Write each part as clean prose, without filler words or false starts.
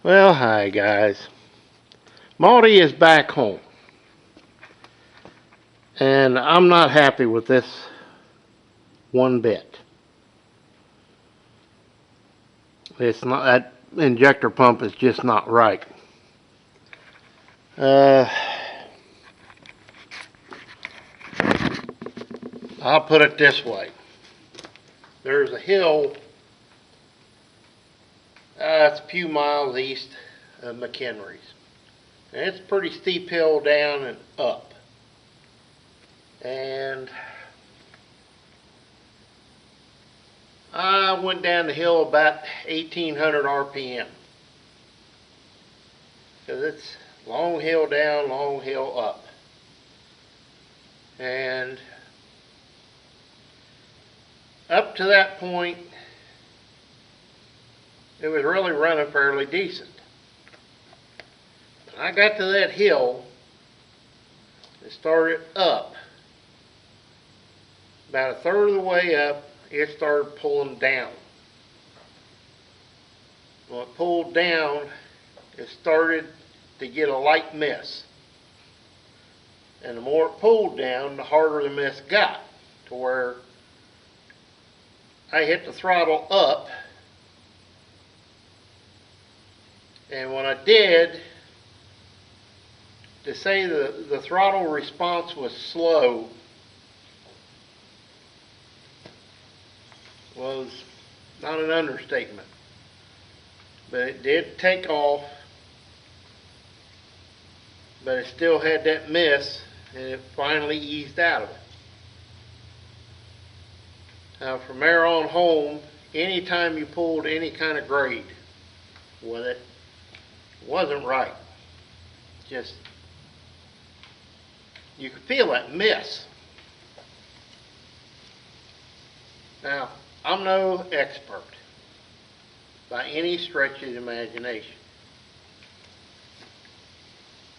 Well, hi guys. Marty is back home, and I'm not happy with this one bit. It's not that injector pump is just not right. Uh, I'll put it this way: there's a hill. It's a few miles east of McHenry's, and it's a pretty steep hill down and up. And I went down the hill about 1800 RPM because it's long hill down, long hill up. And up to that point, it was really running fairly decent. When I got to that hill, it started up. About a third of the way up, it started pulling down. When it pulled down, it started to get a light miss. And the more it pulled down, the harder the miss got, to where I hit the throttle up, and when I did, to say the throttle response was slow was not an understatement. But it did take off, but it still had that miss, and it finally eased out of it. Now from there on home, anytime you pulled any kind of grade with it, it wasn't right. Just, you could feel that miss. Now, I'm no expert by any stretch of the imagination,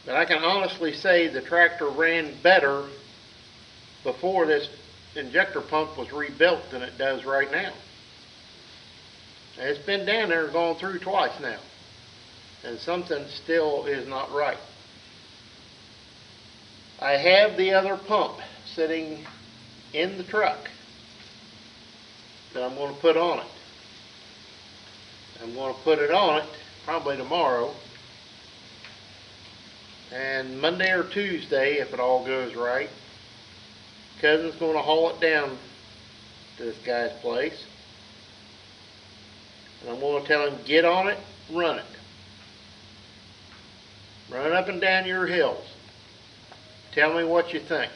but I can honestly say the tractor ran better before this injector pump was rebuilt than it does right now. And it's been down there and gone through twice now, and something still is not right. I have the other pump sitting in the truck that I'm going to put on it. I'm going to put it on it probably tomorrow, and Monday or Tuesday, if it all goes right, cousin's going to haul it down to this guy's place, and I'm going to tell him, get on it, run it. Run up and down your hills. Tell me what you think.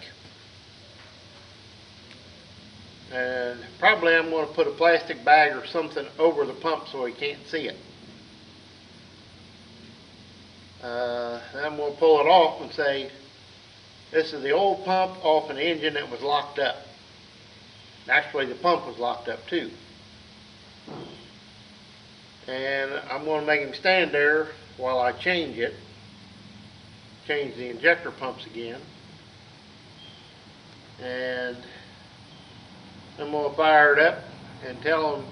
And probably I'm going to put a plastic bag or something over the pump so he can't see it. Then I'm going to pull it off and say, this is the old pump off an engine that was locked up. Actually, the pump was locked up too. And I'm going to make him stand there while I change it. Change the injector pumps again. And I'm going to fire it up and tell him,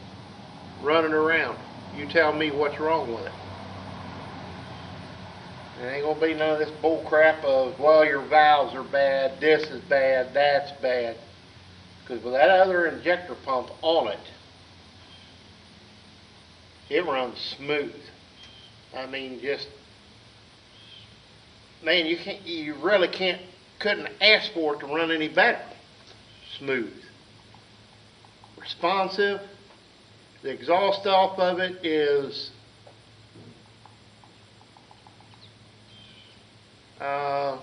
run it around. You tell me what's wrong with it. There ain't going to be none of this bull crap of, well, your valves are bad, this is bad, that's bad. Because with that other injector pump on it, it runs smooth. I mean, just, man, you really couldn't ask for it to run any better. Smooth. Responsive. The exhaust off of it is a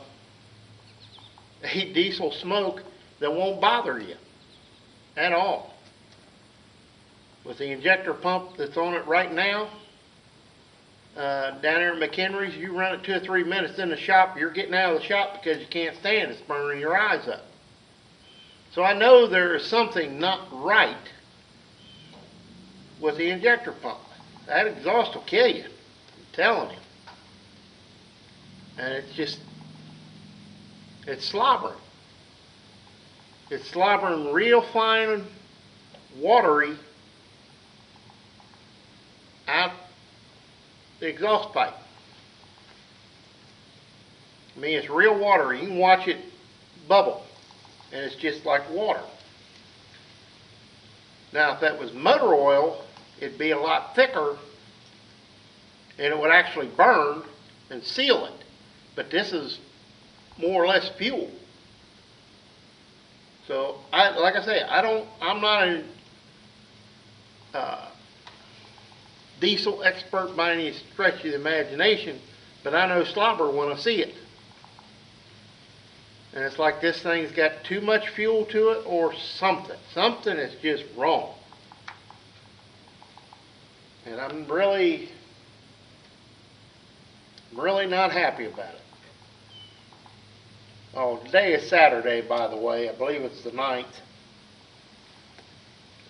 diesel smoke that won't bother you at all. With the injector pump that's on it right now, down there at McHenry's, you run it 2 or 3 minutes in the shop, you're getting out of the shop because you can't stand it. It's burning your eyes up. So I know there is something not right with the injector pump. That exhaust will kill you. I'm telling you. And it's slobbering. It's slobbering real fine, watery out the exhaust pipe. I mean, it's real water. You can watch it bubble, and it's just like water. Now, if that was motor oil, it'd be a lot thicker, and it would actually burn and seal it. But this is more or less fuel. So, like I say, I'm not a diesel expert by any stretch of the imagination, but I know slobber when I see it. And it's like this thing's got too much fuel to it or something. Something is just wrong. And I'm really not happy about it. Oh, today is Saturday, by the way. I believe it's the 9th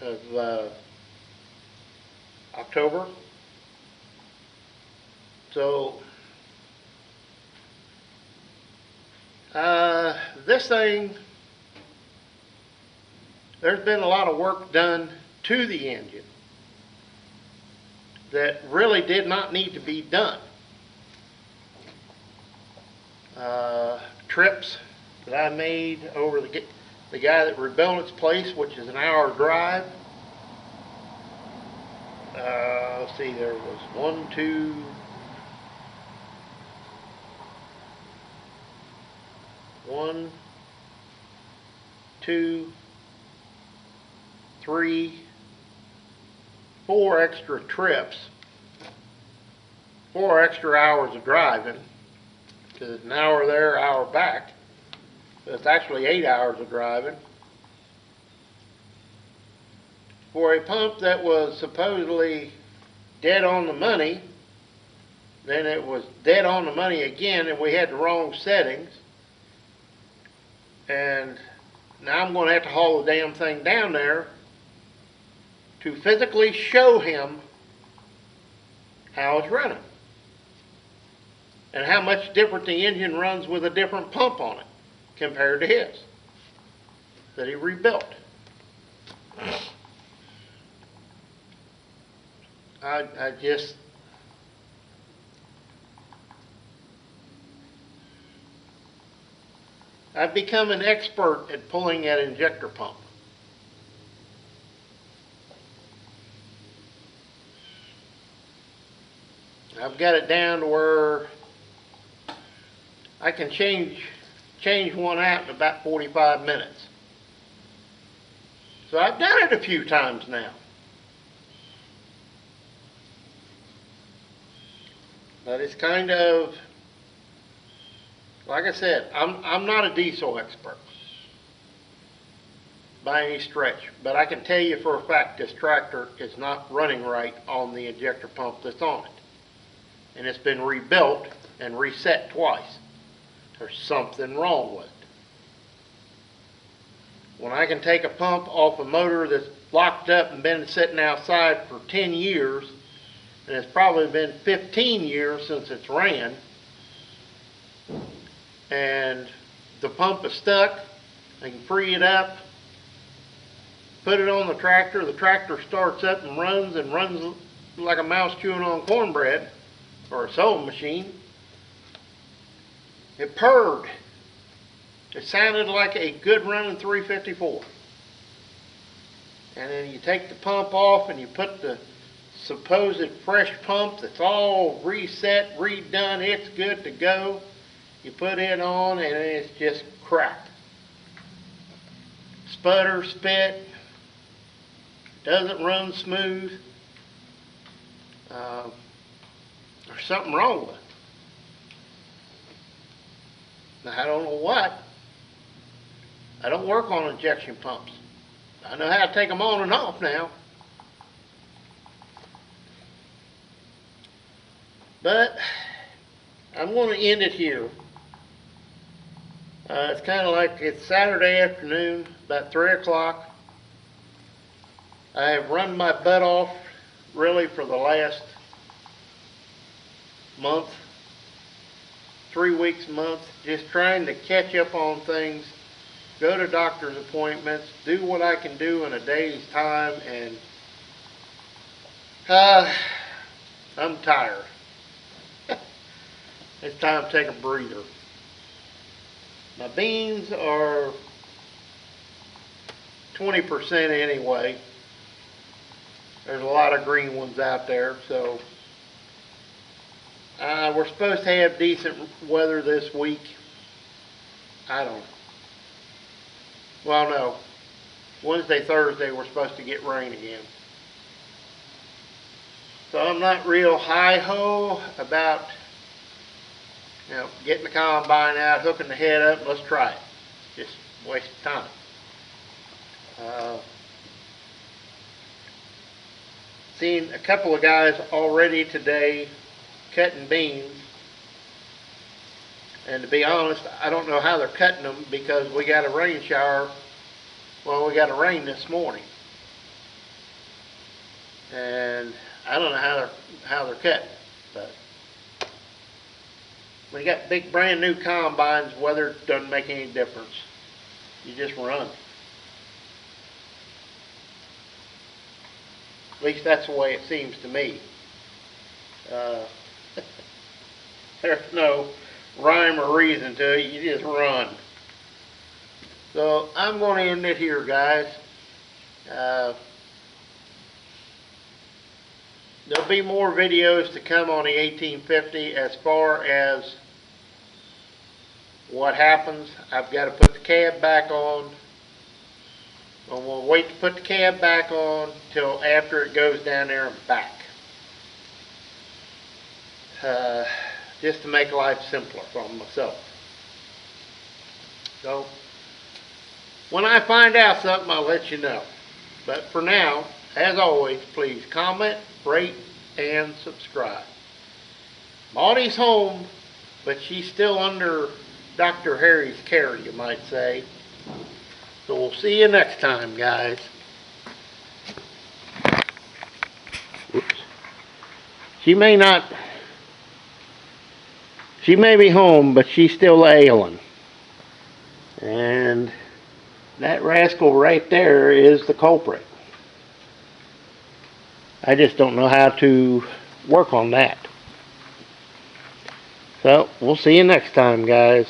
of October. So, this thing, there's been a lot of work done to the engine that really did not need to be done. Trips that I made over the guy that rebuilt its place, which is an hour drive. Let's see, there was 1, 2, 3, 4 extra trips, 4 extra hours of driving, because it's an hour there, hour back. So it's actually 8 hours of driving for a pump that was supposedly dead on the money. Then it was dead on the money again, and we had the wrong settings. And now I'm going to have to haul the damn thing down there to physically show him how it's running and how much different the engine runs with a different pump on it compared to his that he rebuilt. I've become an expert at pulling that injector pump. I've got it down to where I can change one out in about 45 minutes. So I've done it a few times now. But it's kind of, like I said, I'm not a diesel expert by any stretch, but I can tell you for a fact this tractor is not running right on the injector pump that's on it. And it's been rebuilt and reset twice. There's something wrong with it. When I can take a pump off a motor that's locked up and been sitting outside for 10 years, and it's probably been 15 years since it's ran, and the pump is stuck, I can free it up, put it on the tractor starts up and runs like a mouse chewing on cornbread, or a sewing machine. It purred. It sounded like a good running 354. And then you take the pump off and you put the supposed fresh pump that's all reset, redone, it's good to go. You put it on and it's just crap. Sputter, spit, doesn't run smooth. There's something wrong with it. Now, I don't know what. I don't work on injection pumps. I know how to take them on and off now. But I'm going to end it here. It's kind of like it's Saturday afternoon, about 3 o'clock. I have run my butt off really for the last month, 3 weeks, month, just trying to catch up on things, go to doctor's appointments, do what I can do in a day's time, and I'm tired. it's time to take a breather. My beans are 20% anyway. There's a lot of green ones out there, so we're supposed to have decent weather this week. I don't know. Well, no. Wednesday, Thursday, we're supposed to get rain again. So I'm not real hi-ho about, getting the combine out, hooking the head up, let's try it. Just waste of time. Seen a couple of guys already today cutting beans. And to be honest, I don't know how they're cutting them because we got a rain shower. Well, we got a rain this morning. And I don't know how they're cutting. But when you got big brand new combines, weather doesn't make any difference. You just run. At least that's the way it seems to me. There's no rhyme or reason to it. You just run. So I'm going to end it here, guys. There'll be more videos to come on the 1850 as far as what happens. I've got to put the cab back on. And we'll wait to put the cab back on till after it goes down there and back. Just to make life simpler for myself. So, when I find out something, I'll let you know. But for now, as always, please comment, rate, and subscribe. Maudie's home, but she's still under Dr. Harry's care, you might say. So we'll see you next time, guys. Oops. She may be home, but she's still ailing. And that rascal right there is the culprit. I just don't know how to work on that. So, we'll see you next time, guys.